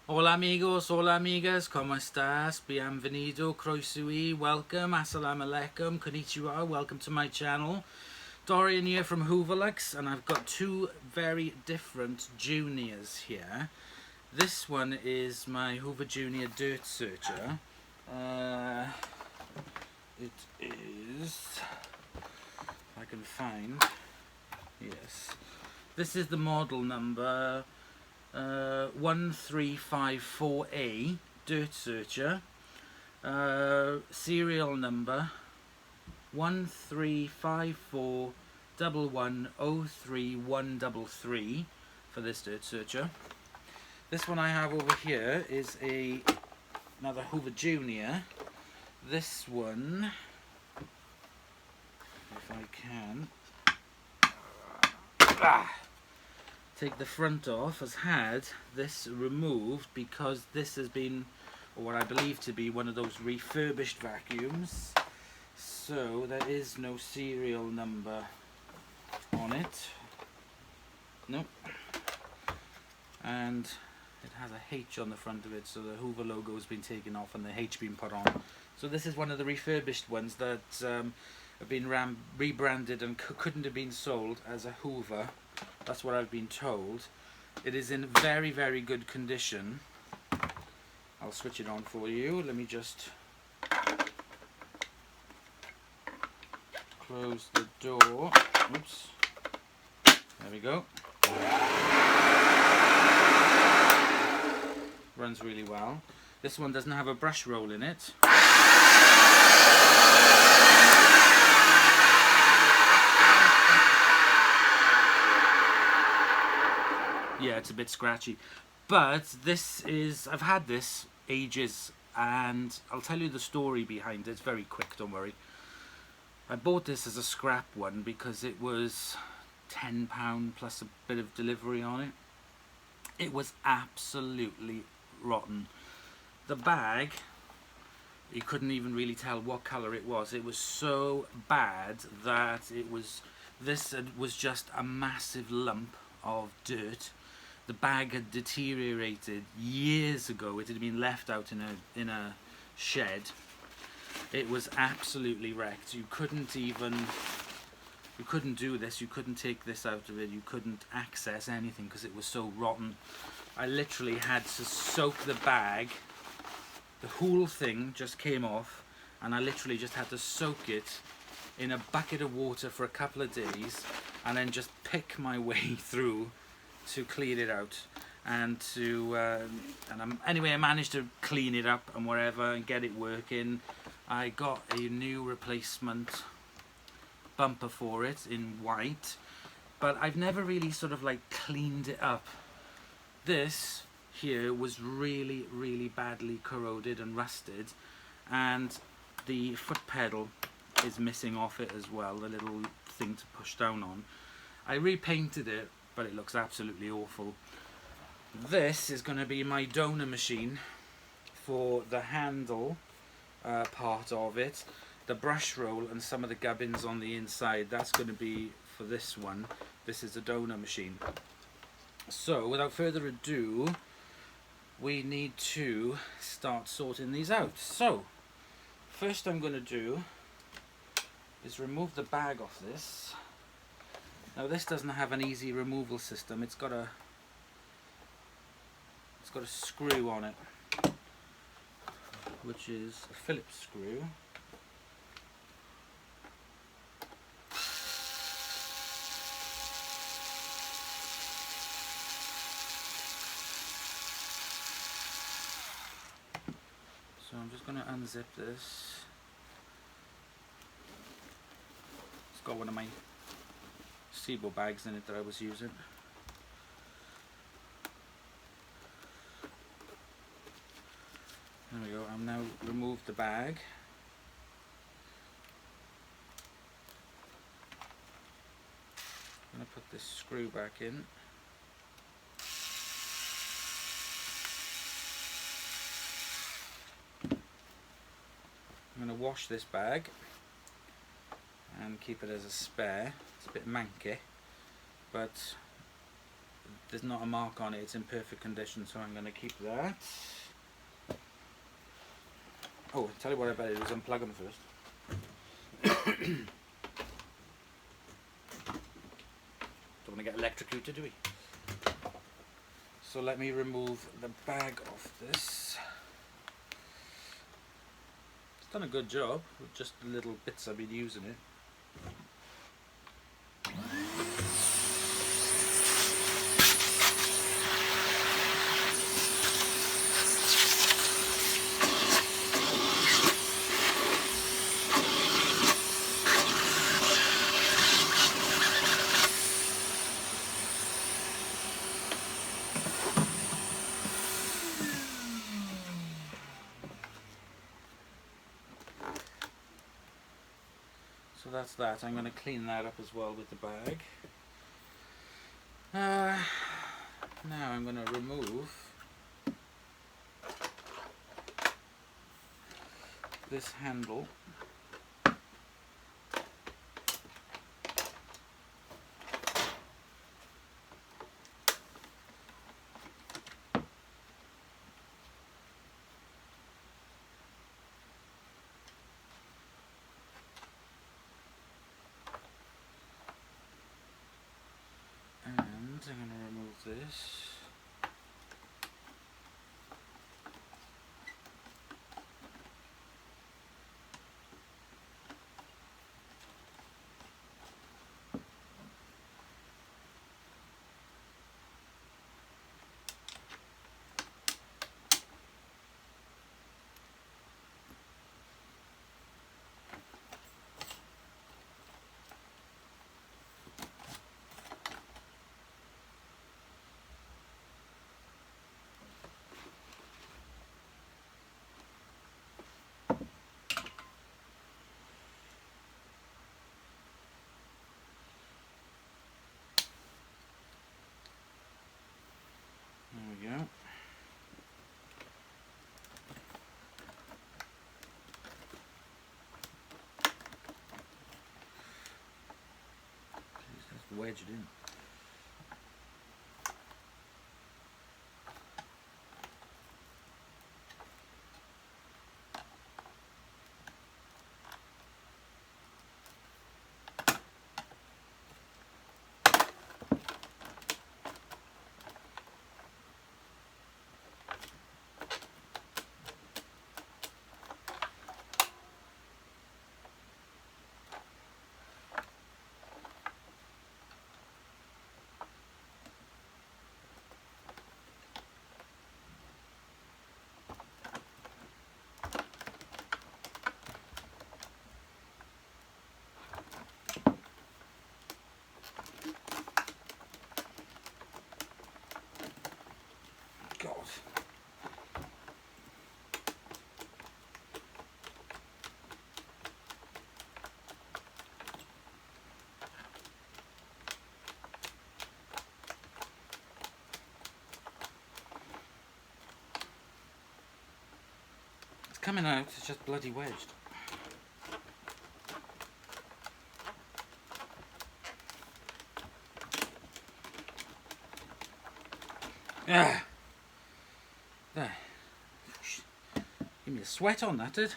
Hola amigos, hola amigas, ¿cómo estás? Bienvenido, croeso, welcome, assalamu alaikum, konnichiwa, welcome to my channel. Dorian here from Hooverlux, and I've got two very different juniors here. This one is my Hoover Junior Dirtsearcher. It is, if I can find, yes, this is the model number 1354A Dirtsearcher, serial number 135411033133 for this Dirtsearcher. This one I have over here is another Hoover Junior. This one, if I can take the front off, has had this removed because this has been, or what I believe to be, one of those refurbished vacuums. So there is no serial number on it. Nope. And it has a H on the front of it, so the Hoover logo has been taken off and the H been put on. So this is one of the refurbished ones that have been rebranded and couldn't have been sold as a Hoover. That's what I've been told. It is in very, very good condition. I'll switch it on for you. Let me just close the door. Oops. There we go. Runs really well. This one doesn't have a brush roll in it. Yeah, it's a bit scratchy, but this is, I've had this ages, and I'll tell you the story behind it. It's very quick, don't worry. I bought this as a scrap one because it was £10 plus a bit of delivery on it. It was absolutely rotten. The bag, you couldn't even really tell what colour it was. It was so bad that it was, this was just a massive lump of dirt. The bag had deteriorated years ago. It had been left out in a shed. It was absolutely wrecked. You couldn't do this. You couldn't take this out of it. You couldn't access anything because it was so rotten. I literally had to soak the bag. The whole thing just came off, and I literally just had to soak it in a bucket of water for a couple of days, and then just pick my way through to clean it out, and anyway, I managed to clean it up and whatever and get it working. I got a new replacement bumper for it in white, but I've never really sort of like cleaned it up. This here was really, really badly corroded and rusted, and the foot pedal is missing off it as well, the little thing to push down on. I repainted it, but it looks absolutely awful. This is going to be my donor machine for the handle part of it. The brush roll and some of the gubbins on the inside, that's going to be for this one. This is a donor machine. So without further ado, we need to start sorting these out. So first I'm going to do is remove the bag off this. Now this doesn't have an easy removal system. It's got a screw on it, which is a Phillips screw. So I'm just going to unzip this. It's got one of my SIBO bags in it that I was using. There we go. I've now removed the bag. I'm going to put this screw back in. I'm going to wash this bag and keep it as a spare. It's a bit manky, but there's not a mark on it, it's in perfect condition, so I'm going to keep that. Oh, I'll tell you what I better do is unplug them first. Don't want to get electrocuted, do we? So let me remove the bag off this. It's done a good job with just the little bits I've been using it. So that's that. I'm going to clean that up as well with the bag. Now I'm going to remove this handle. I'm going to remove this. There we go. Jeez, that's wedged in. God. It's coming out, it's just bloody wedged. Ah. There. Give me a sweat on that, did?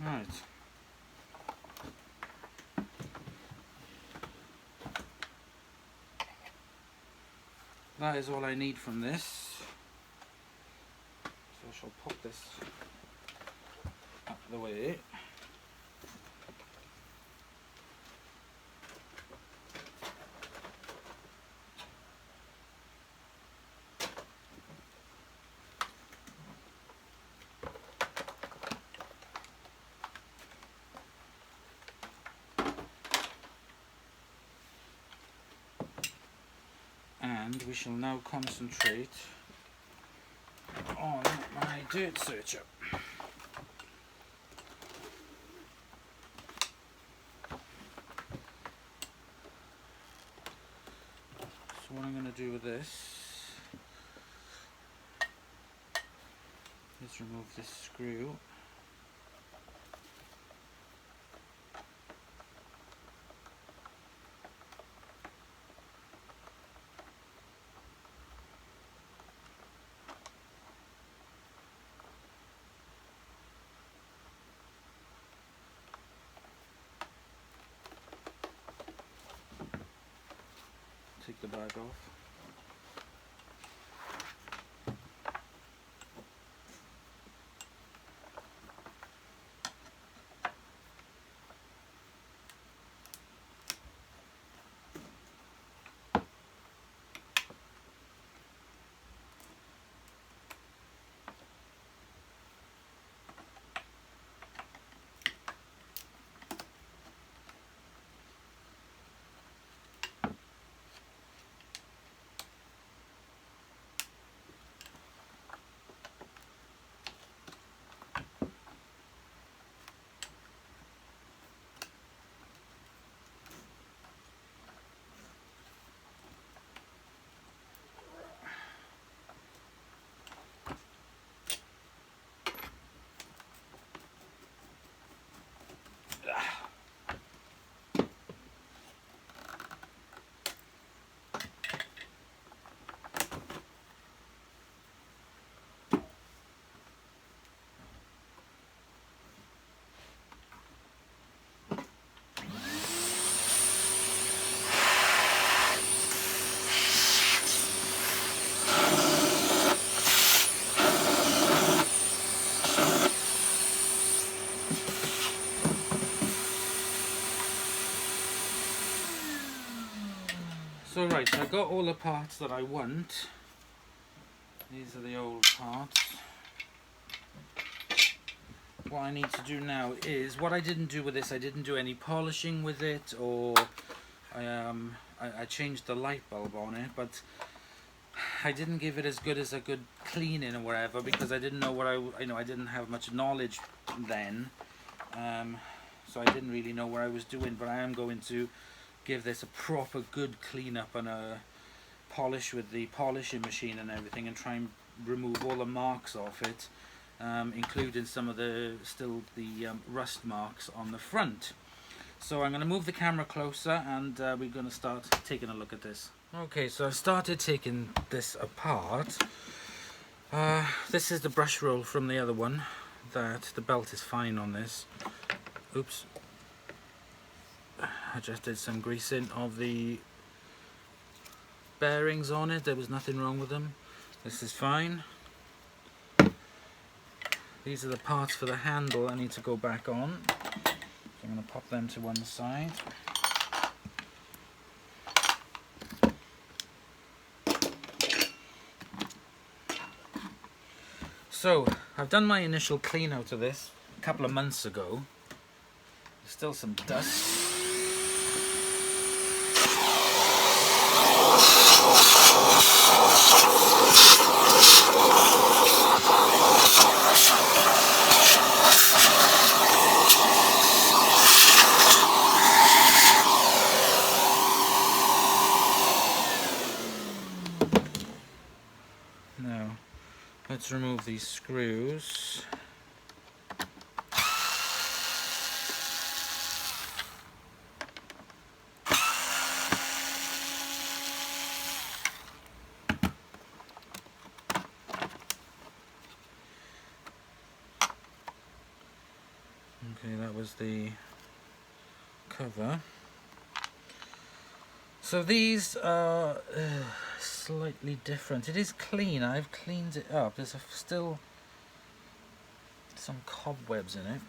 Right. That is all I need from this. So I shall pop this up the way. and we shall now concentrate on my Dirtsearcher. So what I'm going to do with this is remove this screw. Take the bag off. So right, so I got all the parts that I want. These are the old parts. What I need to do now is, what I didn't do with this, I didn't do any polishing with it, or I changed the light bulb on it, but I didn't give it as good as a good cleaning or whatever, because I didn't know what I didn't have much knowledge then, so I didn't really know what I was doing. But I am going to give this a proper good clean up and a polish with the polishing machine and everything, and try and remove all the marks off it, including some of the rust marks on the front. So I'm going to move the camera closer, and we're going to start taking a look at this. Okay, so I've started taking this apart. This is the brush roll from the other one. That the belt is fine on this. Oops. I just did some greasing of the bearings on it. There was nothing wrong with them. This is fine. These are the parts for the handle I need to go back on. So I'm going to pop them to one side. So I've done my initial clean out of this a couple of months ago. There's still some dust. Now, let's remove these screws. Okay, that was the cover. So these are slightly different. It is clean. I've cleaned it up. There's still some cobwebs in it.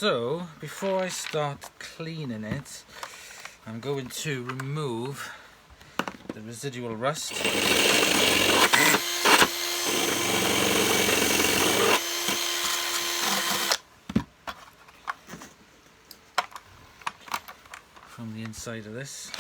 So before I start cleaning it, I'm going to remove the residual rust. From the inside of this.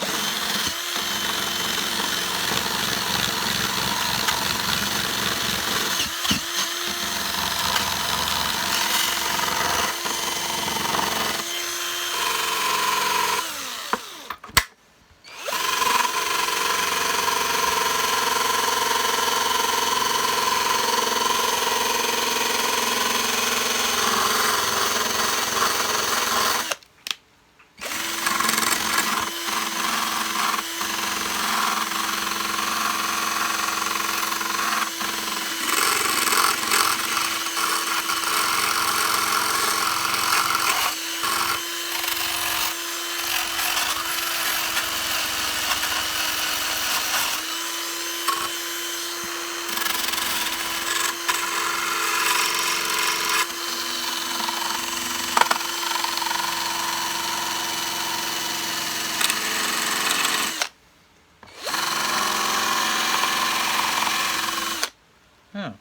Oh,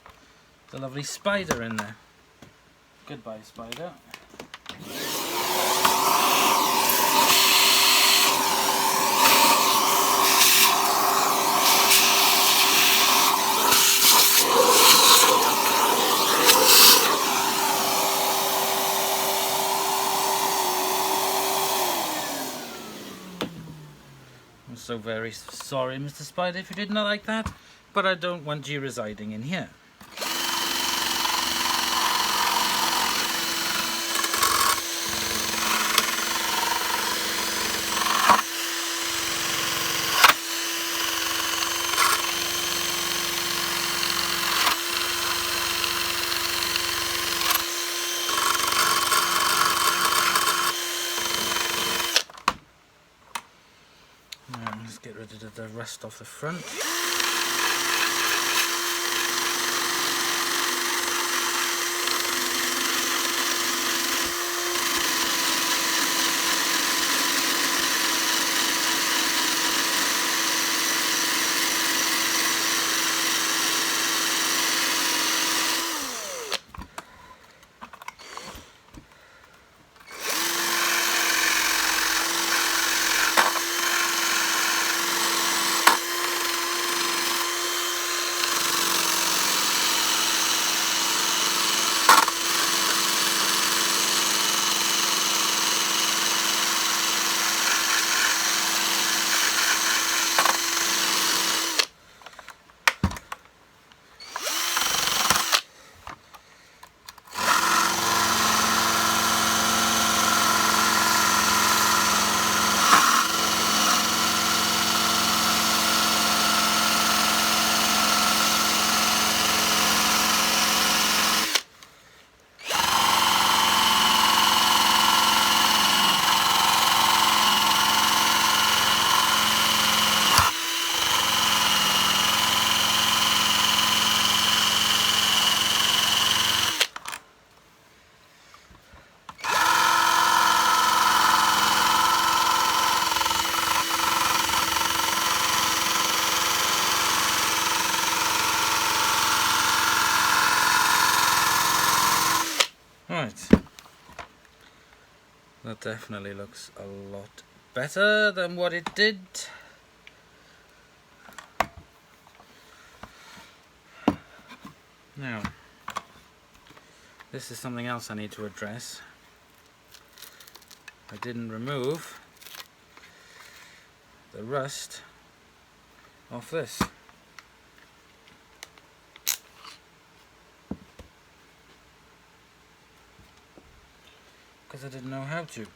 there's a lovely spider in there. Goodbye, spider. I'm so very sorry, Mr. Spider, if you did not like that, but I don't want you residing in here. Now, let's get rid of the rust off the front. Right, that definitely looks a lot better than what it did. Now, this is something else I need to address. I didn't remove the rust off this. Because I didn't know how to.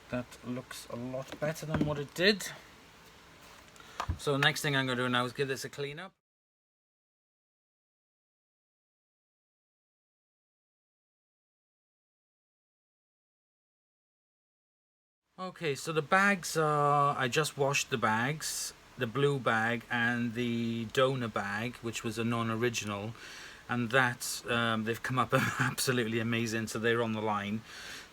That looks a lot better than what it did. So the next thing I'm going to do now is give this a clean up. Okay, so the bags are, I just washed the bags, the blue bag and the donor bag, which was a non-original, and that they've come up absolutely amazing, so they're on the line.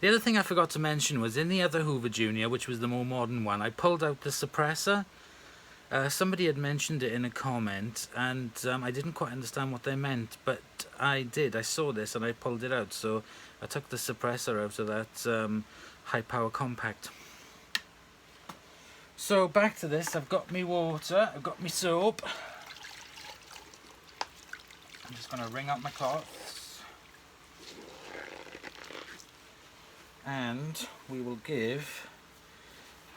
The other thing I forgot to mention was in the other Hoover Junior, which was the more modern one, I pulled out the suppressor. Somebody had mentioned it in a comment, and I didn't quite understand what they meant, but I did. I saw this and I pulled it out, so I took the suppressor out of that high power compact. So back to this, I've got me water, I've got me soap. I'm just going to wring out my cloths. And we will give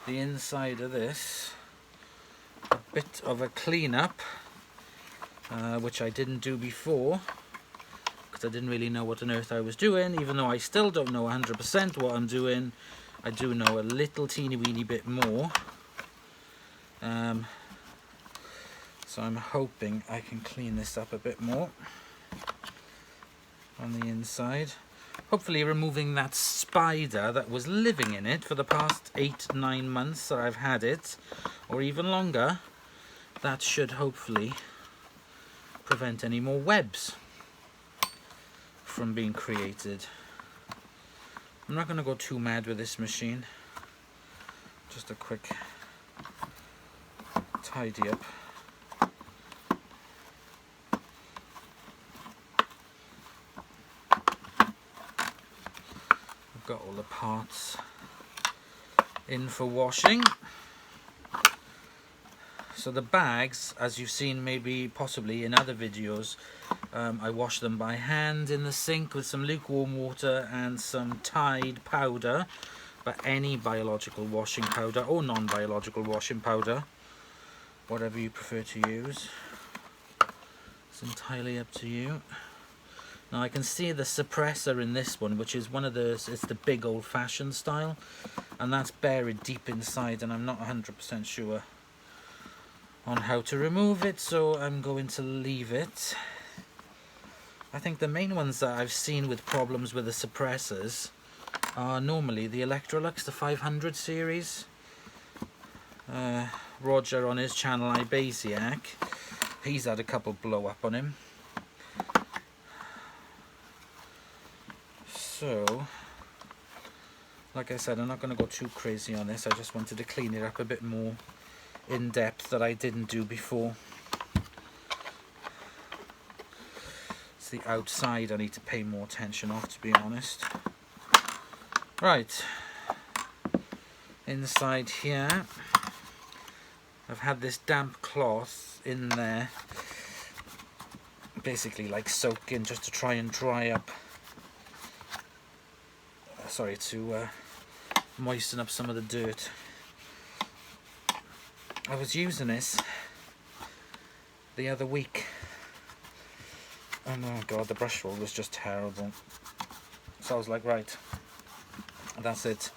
the inside of this a bit of a clean up, which I didn't do before because I didn't really know what on earth I was doing. Even though I still don't know 100% what I'm doing, I do know a little teeny weeny bit more. So I'm hoping I can clean this up a bit more on the inside, hopefully removing that spider that was living in it for the past 8-9 months that I've had it, or even longer. That should hopefully prevent any more webs from being created. I'm not going to go too mad with this machine, just a quick tidy up. I've got all the parts in for washing. So the bags, as you've seen maybe possibly in other videos, I wash them by hand in the sink with some lukewarm water and some Tide powder, but any biological washing powder or non-biological washing powder, whatever you prefer to use, it's entirely up to you. Now I can see the suppressor in this one, which is one of those, it's the big old-fashioned style, and that's buried deep inside, and I'm not 100% sure on how to remove it, so I'm going to leave it. I think the main ones that I've seen with problems with the suppressors are normally the Electrolux, the 500 series. Roger on his channel, Ibasiac, he's had a couple blow up on him. So, like I said, I'm not going to go too crazy on this. I just wanted to clean it up a bit more in depth that I didn't do before. It's the outside I need to pay more attention off, to be honest. Right, inside here I've had this damp cloth in there, basically like soaking, just to try and dry up, to moisten up some of the dirt. I was using this the other week, and oh god, the brush roll was just terrible. So I was like, right, that's it.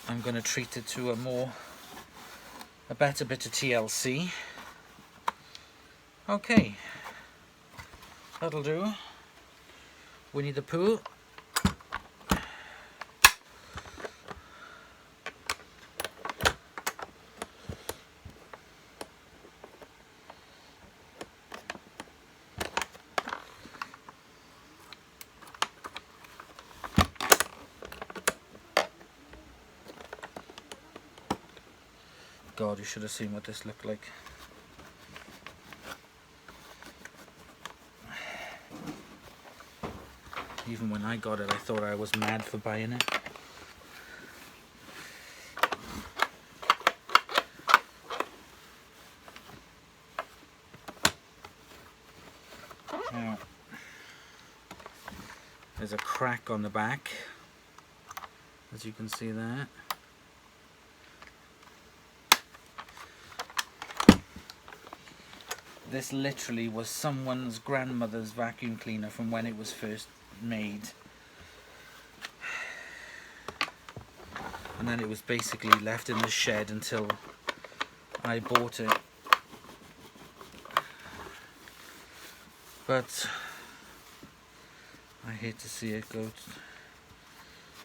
I'm going to treat it to a better bit of TLC. Okay, that'll do. Winnie the Pooh. God, you should have seen what this looked like. Even when I got it, I thought I was mad for buying it. Now, there's a crack on the back, as you can see there. This literally was someone's grandmother's vacuum cleaner from when it was first made. and then it was basically left in the shed until I bought it. But I hate to see it go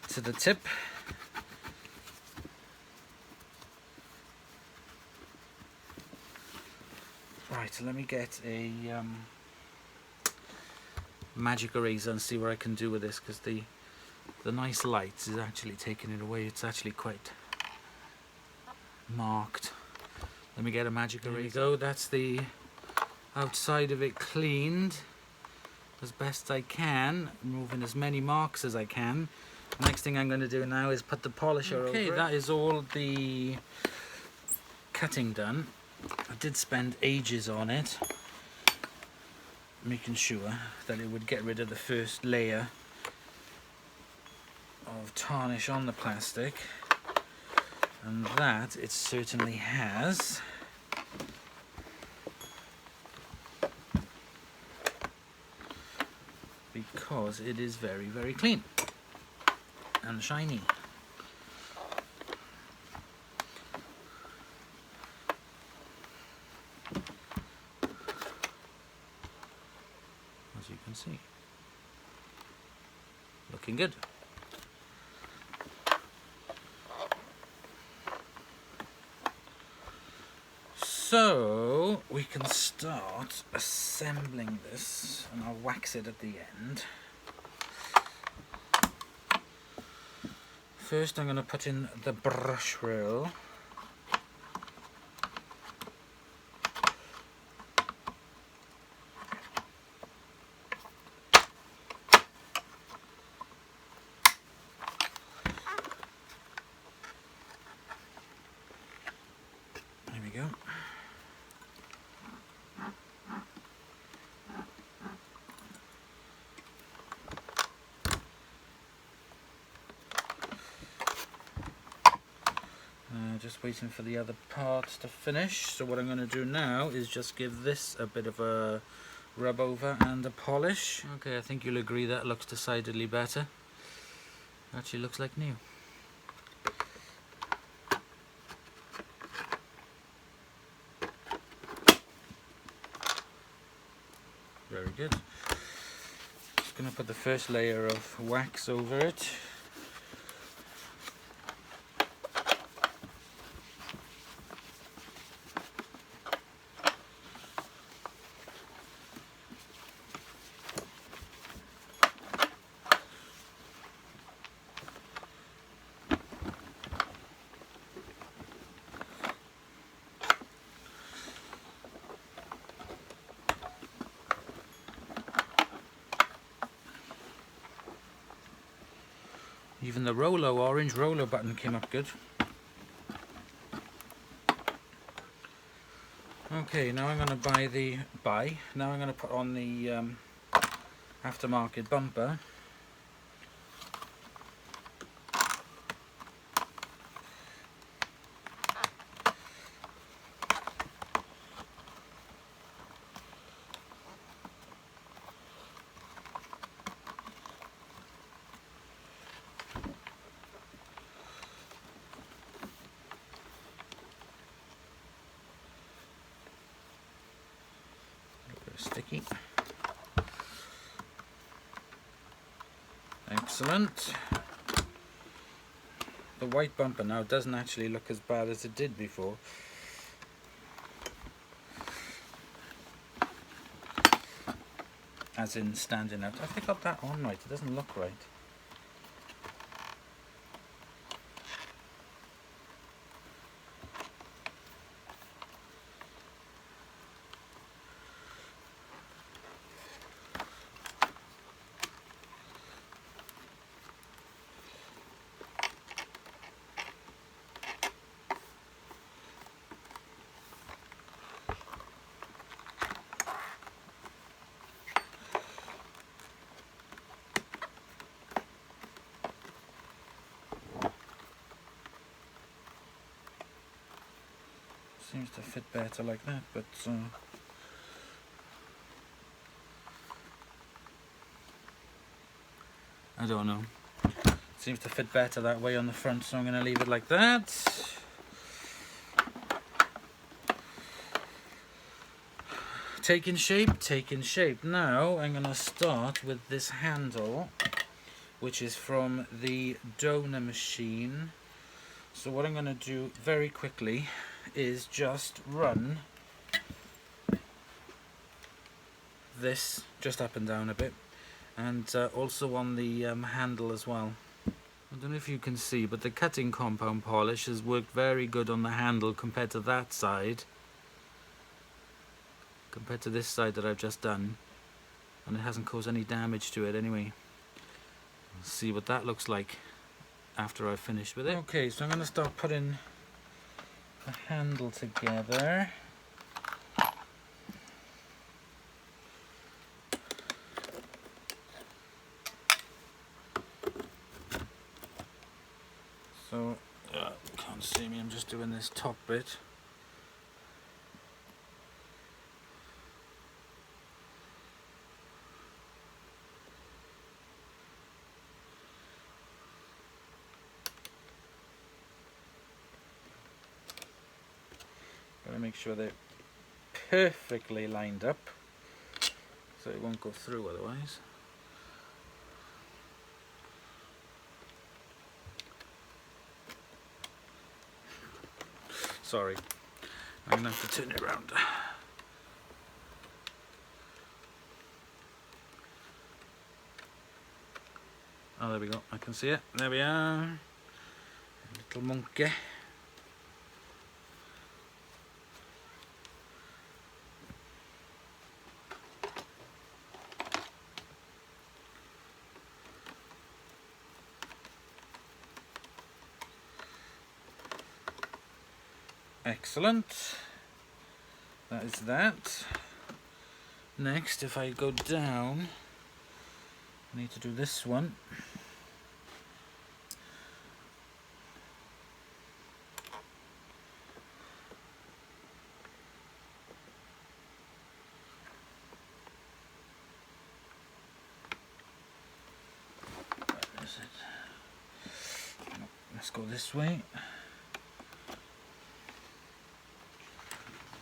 to the tip. Right, let me get a magic eraser and see what I can do with this, because the nice lights is actually taking it away. It's actually quite marked. Let me get a magic eraser. There we go, that's the outside of it cleaned as best I can, removing as many marks as I can. Next thing I'm going to do now is put the polisher over it. Okay, that is all the cutting done. I did spend ages on it, making sure that it would get rid of the first layer of tarnish on the plastic, and that it certainly has. Because it is very, very clean and shiny. As you can see, looking good. So we can start assembling this, and I'll wax it at the end. First I'm going to put in the brush roll. There we go. Just waiting for the other parts to finish. So what I'm going to do now is just give this a bit of a rub over and a polish. Okay, I think you'll agree that looks decidedly better. Actually looks like new. Very good. Just going to put the first layer of wax over it. Even the Rolo, orange Rolo button came up good. Okay, now I'm going to now I'm going to put on the aftermarket bumper. Sticky. Excellent. The white bumper now doesn't actually look as bad as it did before. As in standing out. Have they got that on right? It doesn't look right. Seems to fit better like that, but I don't know. Seems to fit better that way on the front, so I'm going to leave it like that. Taking shape, taking shape. Now I'm going to start with this handle, which is from the donor machine. So what I'm going to do very quickly is just run this just up and down a bit, and also on the handle as well. I don't know if you can see, but the cutting compound polish has worked very good on the handle compared to that side, compared to this side that I've just done, and it hasn't caused any damage to it anyway. Let's see what that looks like after I've finished with it. Okay, so I'm going to start putting the handle together. So, can't see me, I'm just doing this top bit. Gotta make sure they're perfectly lined up so it won't go through otherwise. Sorry, I'm gonna have to turn it around. Oh, there we go, I can see it. There we are. Little monkey. Excellent. That is that. Next, if I go down, I need to do this one. Where is it? Let's go this way.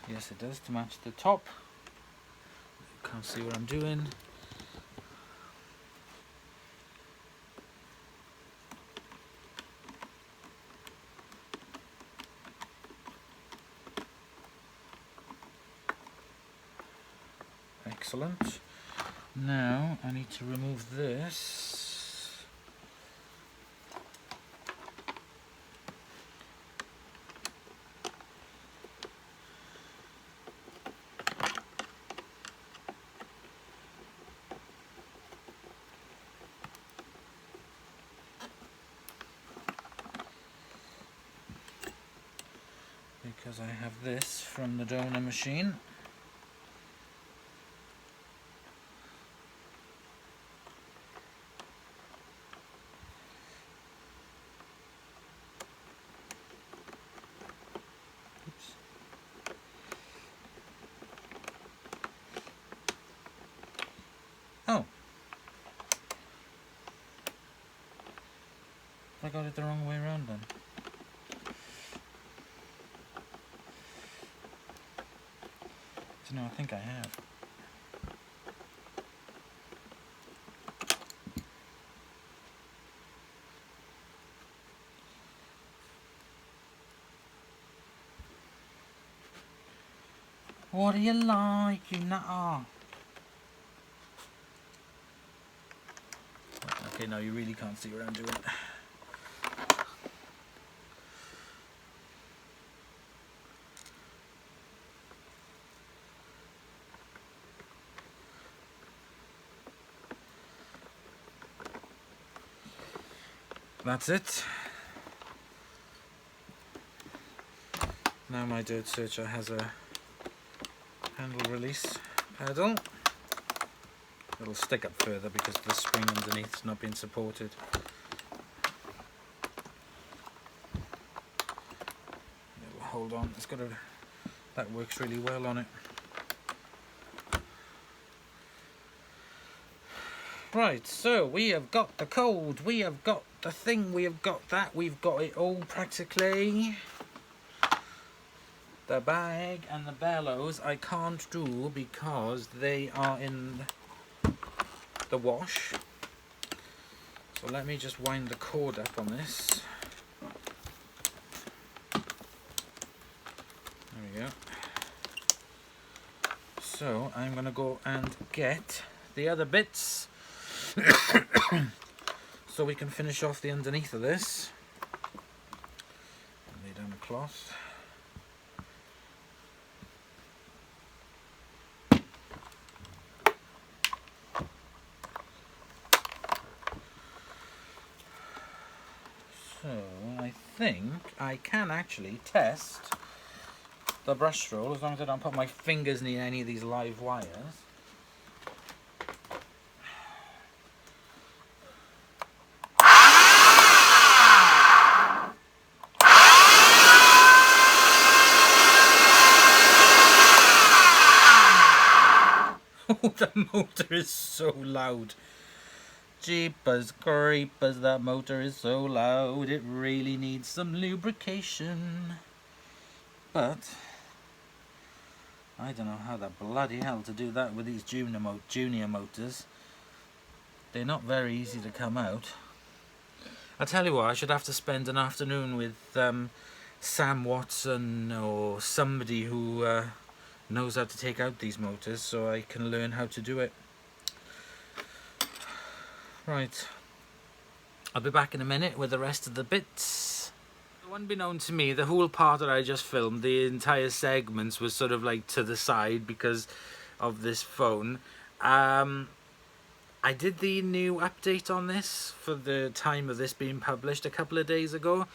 Yes, it does, to match the top. Can't see what I'm doing. Excellent. Now I need to remove this. Because I have this from the donor machine. Oops. Oh, I got it the wrong way around then. No, I think I have. What do you like, you nutter? Okay, now you really can't see what I'm doing. That's it. Now my Dirtsearcher has a handle release pedal. It'll stick up further because the spring underneath is not being supported. It'll hold on. It's got a, that works really well on it. Right, so we have got the code, we have got the thing, we have got that, we've got it all practically. The bag and the bellows I can't do because they are in the wash. So let me just wind the cord up on this. There we go. So I'm going to go and get the other bits so we can finish off the underneath of this. Lay down the cloth. So I think I can actually test the brush roll as long as I don't put my fingers near any of these live wires. Oh, the motor is so loud. Jeepers creepers, that motor is so loud. It really needs some lubrication. But I don't know how the bloody hell to do that with these junior motors. They're not very easy to come out. I'll tell you what, I should have to spend an afternoon with Sam Watson or somebody who knows how to take out these motors so I can learn how to do it. Right, I'll be back in a minute with the rest of the bits. Unbeknown to me, the whole part that I just filmed, the entire segments was sort of like to the side because of this phone. I did the new update on this for the time of this being published a couple of days ago.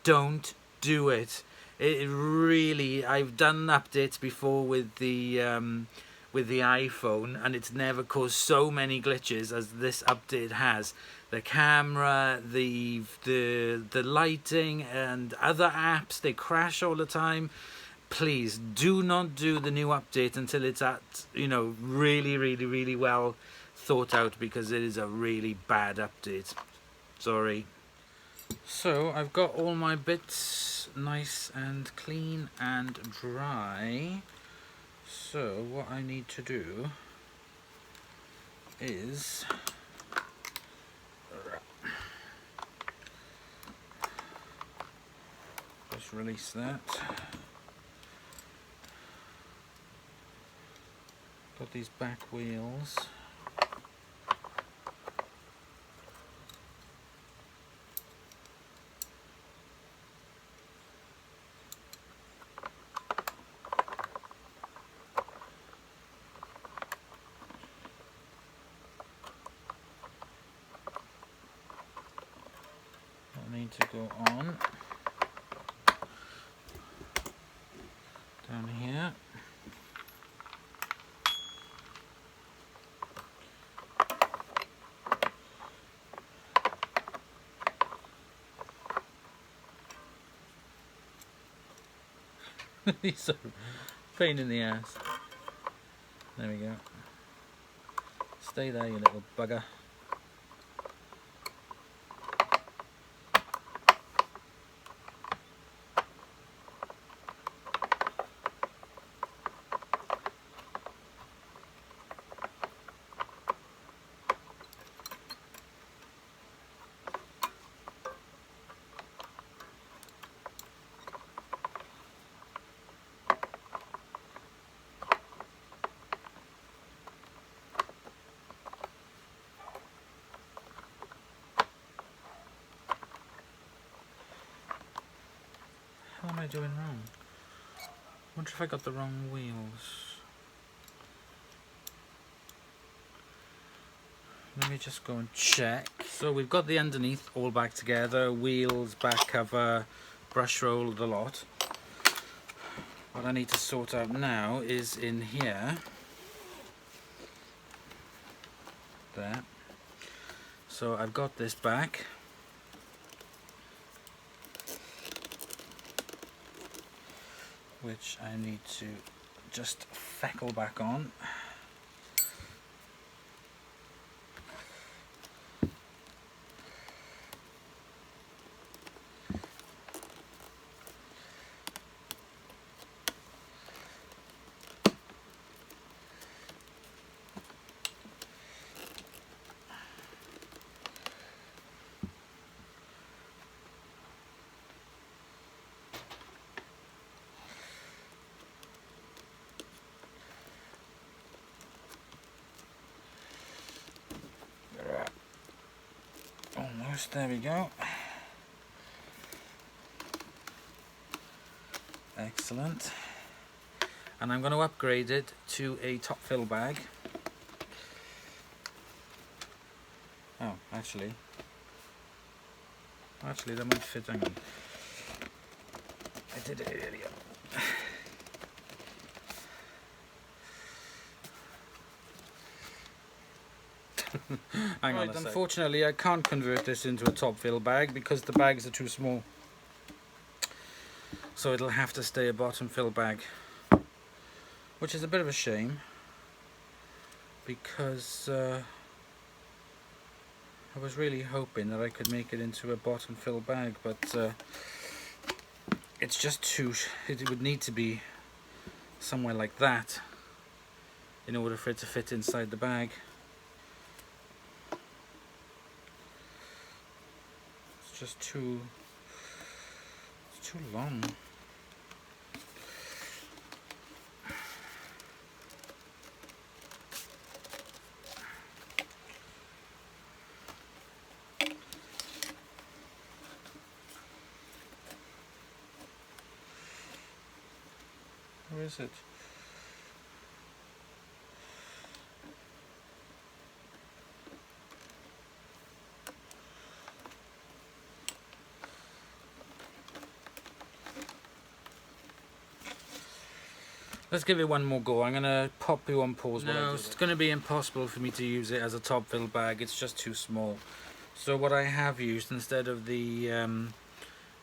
Don't do it. It really, I've done updates before with the iPhone, and it's never caused so many glitches as this update has. The camera, the lighting, and other apps, they crash all the time. Please do not do the new update until it's at, you know, really well thought out, because it is a really bad update. Sorry. So I've got all my bits nice and clean and dry. So what I need to do is just release that. Got these back wheels. Need to go on down here. These are a pain in the ass. There we go. Stay there, you little bugger. What am I doing wrong? I wonder if I got the wrong wheels. Let me just go and check. So we've got the underneath all back together, wheels, back cover, brush roll, the lot. What I need to sort out now is in here. There. So I've got this back. Which I need to just feckle back on. almost. There we go. Excellent. And I'm going to upgrade it to a top fill bag. Oh, actually that might fit. Hang on. I did it earlier. Hang on a sec. Unfortunately, I can't convert this into a top fill bag because the bags are too small. So it'll have to stay a bottom fill bag, which is a bit of a shame because I was really hoping that I could make it into a bottom fill bag, but it's just too. It would need to be somewhere like that in order for it to fit inside the bag. It's just too. It's too long. Where is it? Let's give it one more go. I'm going to pop you on pause. No, it's going to be impossible for me to use it as a top fill bag. It's just too small. So what I have used instead of the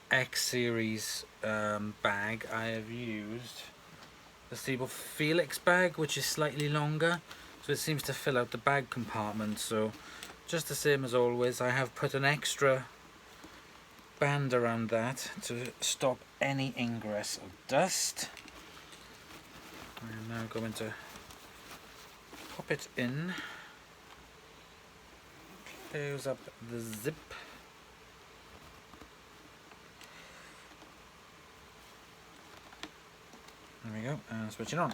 X series bag, I have used the Siebel Felix bag, which is slightly longer, so it seems to fill out the bag compartment. So just the same as always, I have put an extra band around that to stop any ingress of dust. I'm now going to pop it in, close up the zip. There we go, and switch it on.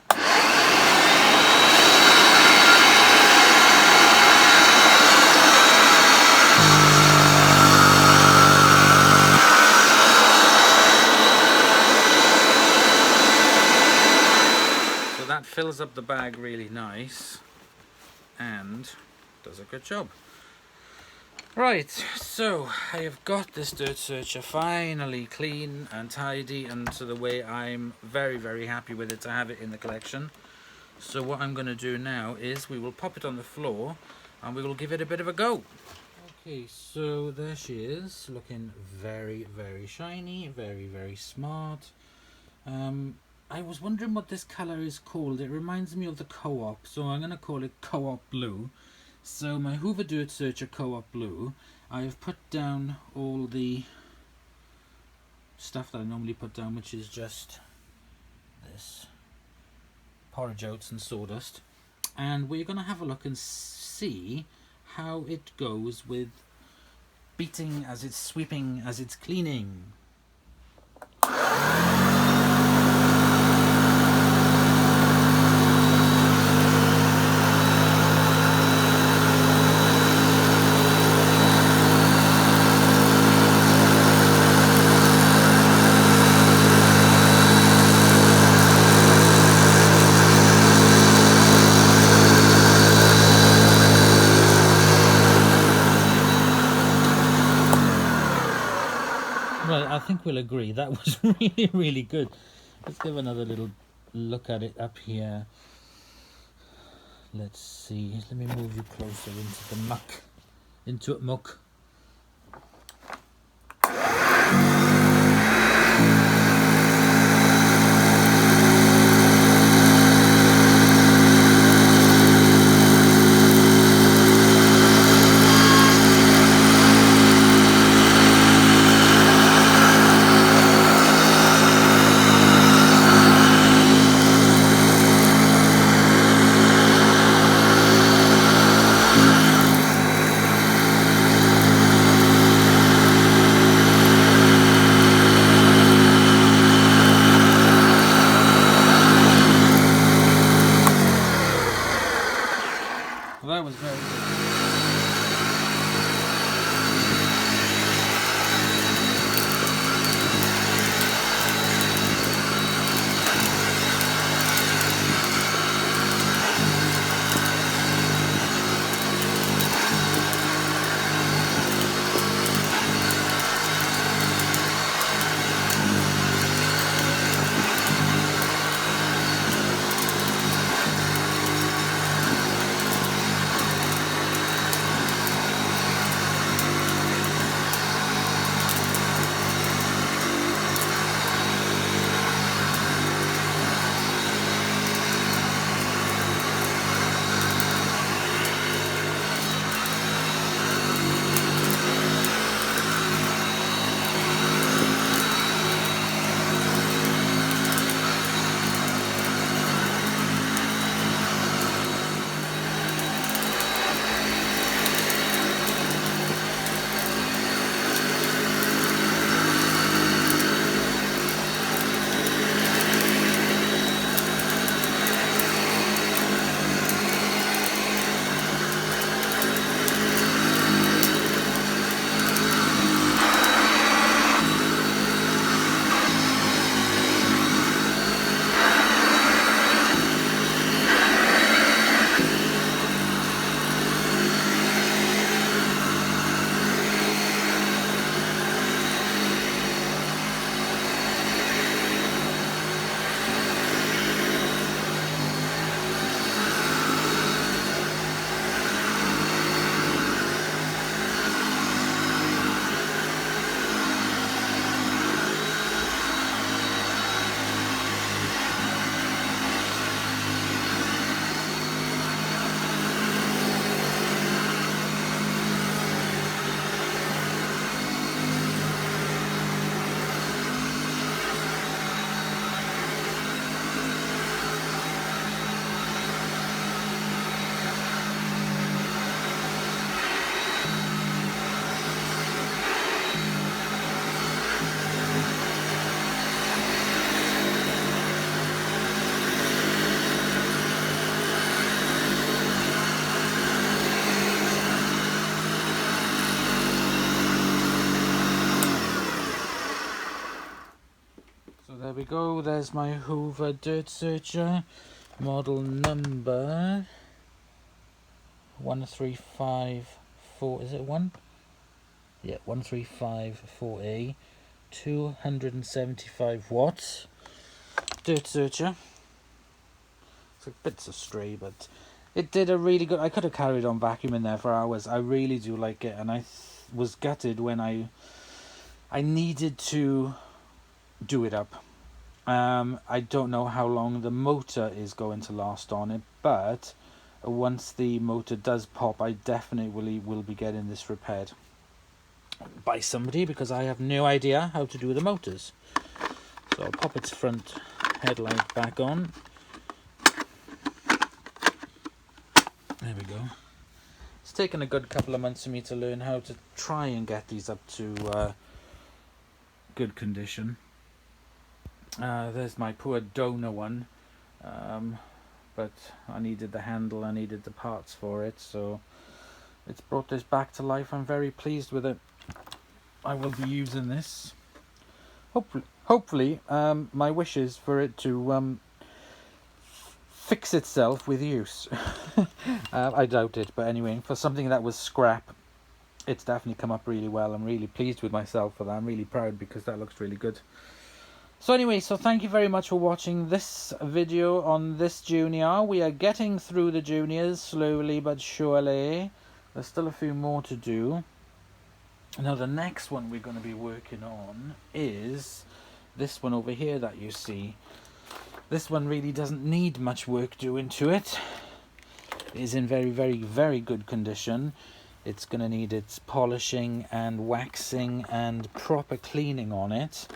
So that fills up the bag really nice and does a good job. Right, so I have got this Dirtsearcher finally clean and tidy and to the way I'm very, very happy with it to have it in the collection. So what I'm going to do now is we will pop it on the floor and we will give it a bit of a go. Okay, so there she is, looking very, very shiny, very, very smart. I was wondering what this colour is called. It reminds me of the Co-op, so I'm going to call it Co-op Blue. So my Hoover Dirtsearcher Co-op Blue, I have put down all the stuff that I normally put down, which is just this porridge oats and sawdust, and we're going to have a look and see how it goes with beating as it's sweeping as it's cleaning. Right, I think we'll agree that was really, really good. Let's give another little look at it up here. Let's see. Let me move you closer into the muck. Into it, muck. So there we go, there's my Hoover Dirtsearcher, model number 1354, is it 1? Yeah, 1354A, 275 watts Dirtsearcher. It's like bits of stray, but it did a really good. I could have carried on vacuuming there for hours. I really do like it, and I was gutted when I needed to do it up. I don't know how long the motor is going to last on it, but once the motor does pop, I definitely will be getting this repaired by somebody, because I have no idea how to do the motors. So I'll pop its front headlight back on. There we go. It's taken a good couple of months for me to learn how to try and get these up to good condition. There's my poor donor one, but I needed the handle, I needed the parts for it, so it's brought this back to life. I'm very pleased with it. I will be using this. Hopefully, my wish is for it to fix itself with use. I doubt it, but anyway, for something that was scrap, it's definitely come up really well. I'm really pleased with myself for that. I'm really proud, because that looks really good. So anyway, so thank you very much for watching this video on this junior. We are getting through the juniors slowly but surely. There's still a few more to do. Now the next one we're going to be working on is this one over here that you see. This one really doesn't need much work doing to it. It is in very good condition. It's going to need its polishing and waxing and proper cleaning on it.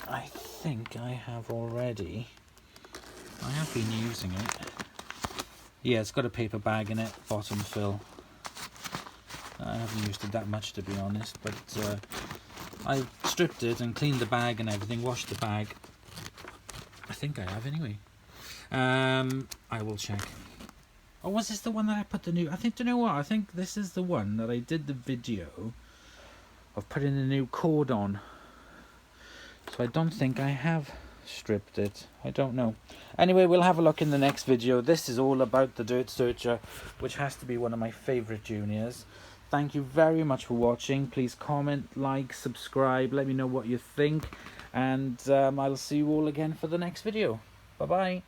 I think I have already. I have been using it. Yeah, it's got a paper bag in it, bottom fill. I haven't used it that much, to be honest, but I stripped it and cleaned the bag and everything, washed the bag. I think I have anyway. I will check. Oh, was this the one that I put the new... I think, do you know what? I think this is the one that I did the video of putting the new cord on. So I don't think I have stripped it. I don't know. Anyway, we'll have a look in the next video. This is all about the Dirtsearcher, which has to be one of my favourite juniors. Thank you very much for watching. Please comment, like, subscribe. Let me know what you think. And I'll see you all again for the next video. Bye-bye.